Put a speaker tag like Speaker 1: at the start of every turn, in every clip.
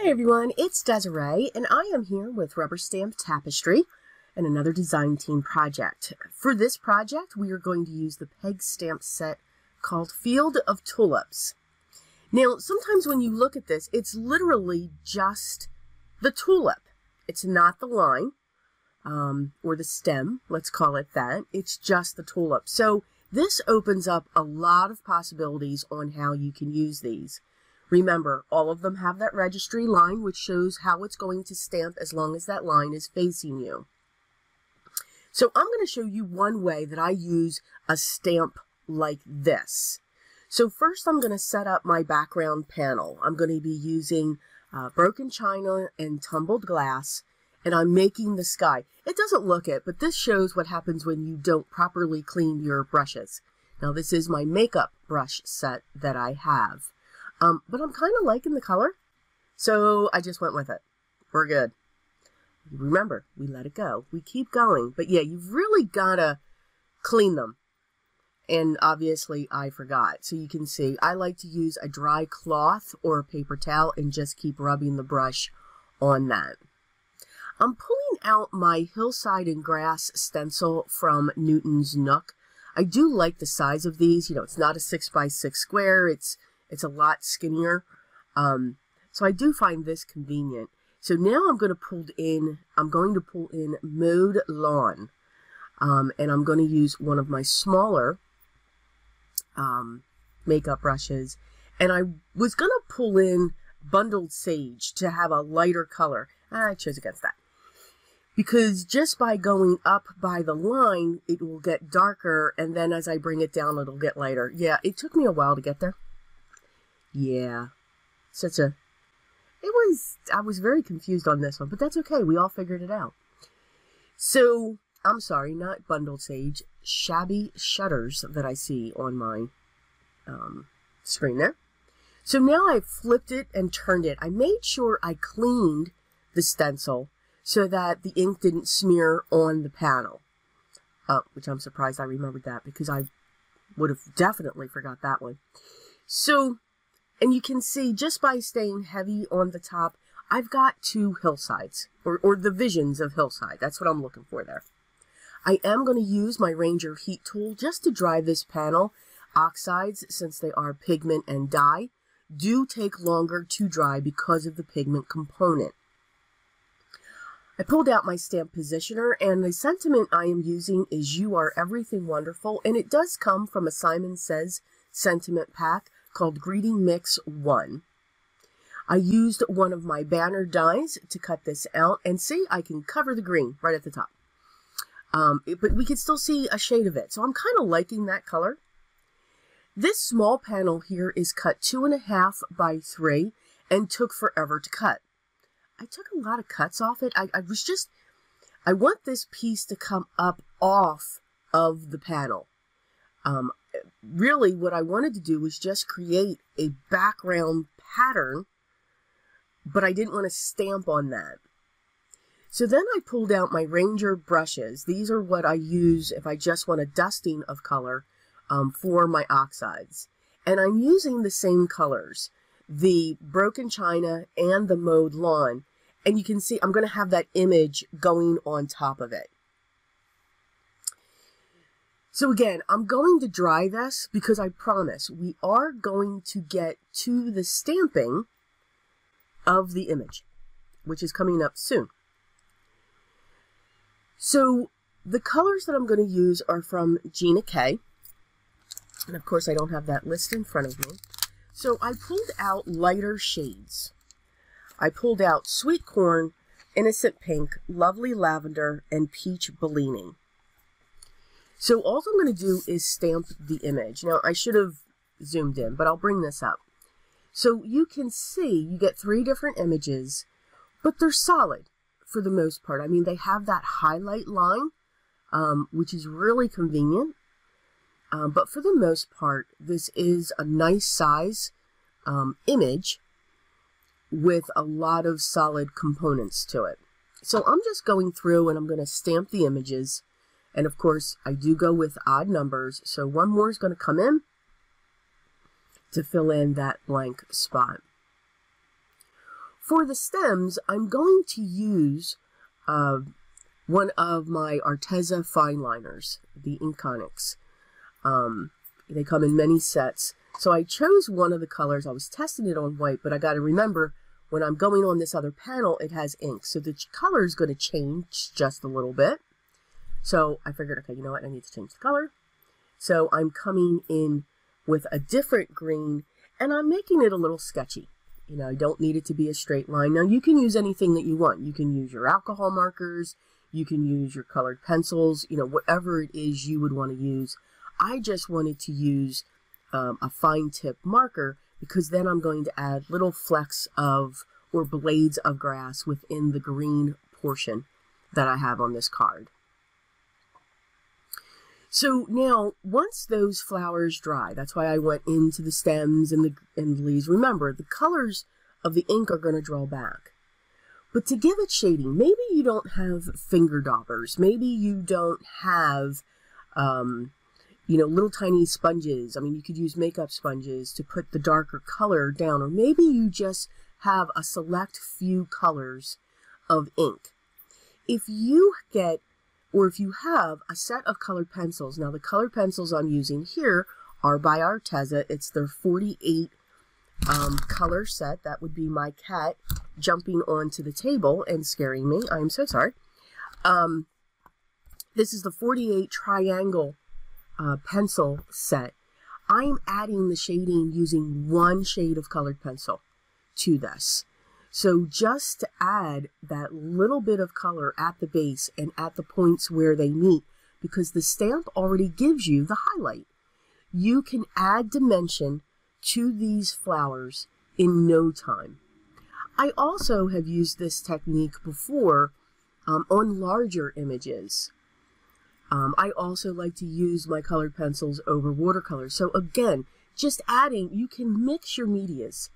Speaker 1: Hi everyone, it's Desiree, and I am here with Rubber Stamp Tapestry and another design team project. For this project, we are going to use the peg stamp set called Field of Tulips. Now, sometimes when you look at this, it's literally just the tulip. It's not the line, or the stem, let's call it that. It's just the tulip. So this opens up a lot of possibilities on how you can use these. Remember, all of them have that registry line, which shows how it's going to stamp as long as that line is facing you. So I'm going to show you one way that I use a stamp like this. So first I'm going to set up my background panel. I'm going to be using broken china and tumbled glass, and I'm making the sky. It doesn't look it, but this shows what happens when you don't properly clean your brushes. Now this is my makeup brush set that I have. But I'm kind of liking the color, so I just went with it. We're good. Remember, we let it go. We keep going. But yeah, you've really got to clean them. And obviously, I forgot. So you can see, I like to use a dry cloth or a paper towel and just keep rubbing the brush on that. I'm pulling out my Hillside and Grass stencil from Newton's Nook. I do like the size of these. You know, it's not a 6x6 square. It's a lot skinnier, so I do find this convenient. So now I'm going to pull in Mowed Lawn, and I'm going to use one of my smaller makeup brushes, and I was going to pull in Bundled Sage to have a lighter color. I chose against that, because just by going up by the line, it will get darker, and then as I bring it down, it'll get lighter. Yeah, it took me a while to get there. Yeah, I was very confused on this one, but that's okay. We all figured it out. So, I'm sorry, not Bundled Sage, Shabby Shutters that I see on my screen there. So now I flipped it and turned it. I made sure I cleaned the stencil so that the ink didn't smear on the panel, which I'm surprised I remembered that because I would have definitely forgot that one. So, and you can see, just by staying heavy on the top, I've got two hillsides, or the visions of hillside. That's what I'm looking for there. I am going to use my Ranger heat tool just to dry this panel. Oxides, since they are pigment and dye, do take longer to dry because of the pigment component. I pulled out my stamp positioner, and the sentiment I am using is "You Are Everything Wonderful," and it does come from a Simon Says sentiment pack called Greeting Mix 1. I used one of my banner dies to cut this out, and see, I can cover the green right at the top. But we can still see a shade of it, so I'm kind of liking that color. This small panel here is cut 2.5 by 3 and took forever to cut. I took a lot of cuts off it. I want this piece to come up off of the panel. Really, what I wanted to do was just create a background pattern, but I didn't want to stamp on that. So then I pulled out my Ranger brushes. These are what I use if I just want a dusting of color for my oxides. And I'm using the same colors, the broken china and the mowed lawn. And you can see I'm going to have that image going on top of it. So again, I'm going to dry this because I promise we are going to get to the stamping of the image, which is coming up soon. So the colors that I'm going to use are from Desiree K. And of course I don't have that list in front of me. So I pulled out lighter shades. I pulled out Sweet Corn, Innocent Pink, Lovely Lavender, and Peach Bellini. So all I'm going to do is stamp the image. Now, I should have zoomed in, but I'll bring this up. So you can see you get 3 different images, but they're solid for the most part. I mean, they have that highlight line, which is really convenient. But for the most part, this is a nice size image with a lot of solid components to it. So I'm just going through and I'm going to stamp the images. And of course, I do go with odd numbers, so one more is going to come in to fill in that blank spot. For the stems, I'm going to use one of my Arteza fine liners, the Inconics. They come in many sets. So I chose one of the colors. I was testing it on white, but I got to remember when I'm going on this other panel, it has ink. So the color is going to change just a little bit. So I figured, okay, you know what? I need to change the color. So I'm coming in with a different green, and I'm making it a little sketchy. You know, I don't need it to be a straight line. Now, you can use anything that you want. You can use your alcohol markers. You can use your colored pencils. You know, whatever it is you would want to use. I just wanted to use a fine tip marker because then I'm going to add little flecks of or blades of grass within the green portion that I have on this card. So now, once those flowers dry, that's why I went into the stems and the leaves. Remember, the colors of the ink are going to draw back. But to give it shading, maybe you don't have finger daubers. Maybe you don't have, you know, little tiny sponges. I mean, you could use makeup sponges to put the darker color down. Or maybe you just have a select few colors of ink. If you get or if you have a set of colored pencils, now the colored pencils I'm using here are by Arteza. It's their 48 color set. That would be my cat jumping onto the table and scaring me. I'm so sorry. This is the 48 triangle pencil set. I'm adding the shading using one shade of colored pencil to this. So just to add that little bit of color at the base and at the points where they meet, because the stamp already gives you the highlight. You can add dimension to these flowers in no time. I also have used this technique before on larger images. I also like to use my colored pencils over watercolors. So again, just adding, you can mix your medias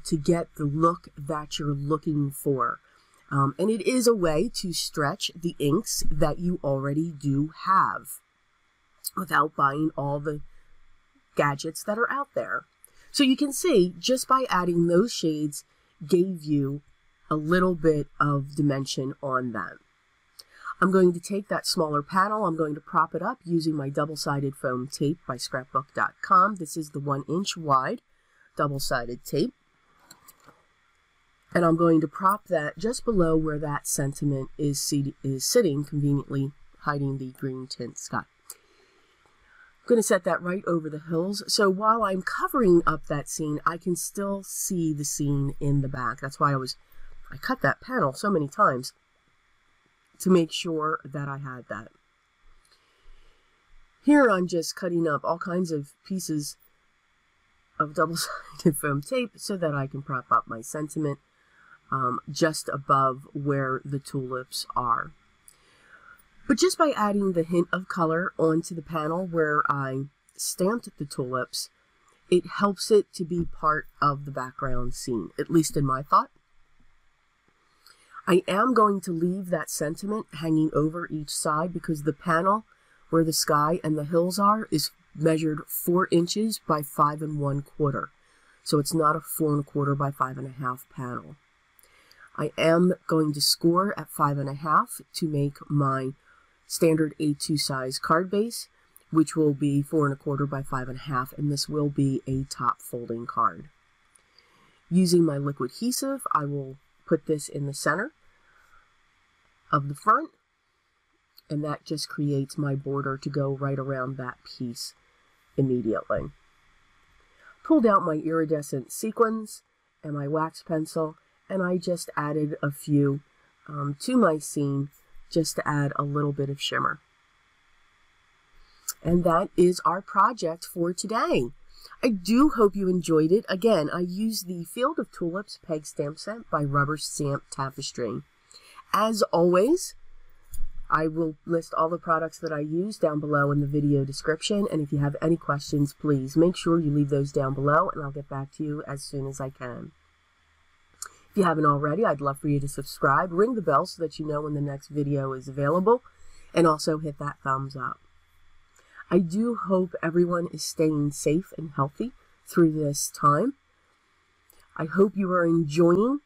Speaker 1: to get the look that you're looking for. And it is a way to stretch the inks that you already do have without buying all the gadgets that are out there. So you can see just by adding those shades gave you a little bit of dimension on that. I'm going to take that smaller panel, I'm going to prop it up using my double-sided foam tape by scrapbook.com. This is the 1-inch wide double-sided tape. And I'm going to prop that just below where that sentiment is sitting, conveniently hiding the green tint sky. I'm going to set that right over the hills. So while I'm covering up that scene, I can still see the scene in the back. That's why I cut that panel so many times to make sure that I had that. Here I'm just cutting up all kinds of pieces of double-sided foam tape so that I can prop up my sentiment just above where the tulips are. But just by adding the hint of color onto the panel where I stamped the tulips, it helps it to be part of the background scene, at least in my thought. I am going to leave that sentiment hanging over each side because the panel where the sky and the hills are is measured 4 inches by 5 1/4. So it's not a 4 1/4 by 5 1/2 panel. I am going to score at 5 1/2 to make my standard A2 size card base, which will be 4 1/4 by 5 1/2, and this will be a top folding card. Using my liquid adhesive, I will put this in the center of the front, and that just creates my border to go right around that piece immediately. Pulled out my iridescent sequins and my wax pencil, and I just added a few to my scene just to add a little bit of shimmer. And that is our project for today. I do hope you enjoyed it. Again, I used the Field of Tulips Peg Stamp Set by Rubber Stamp Tapestry. As always, I will list all the products that I use down below in the video description, and if you have any questions, please make sure you leave those down below, and I'll get back to you as soon as I can. If you haven't already, I'd love for you to subscribe, ring the bell so that you know when the next video is available, and also hit that thumbs up. I do hope everyone is staying safe and healthy through this time. I hope you are enjoying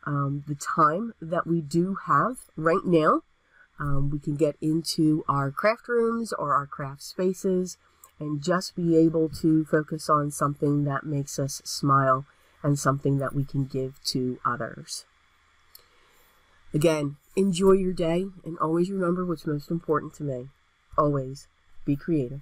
Speaker 1: the time that we do have right now. We can get into our craft rooms or our craft spaces and just be able to focus on something that makes us smile and something that we can give to others. Again, enjoy your day and always remember what's most important to me. Always be creative.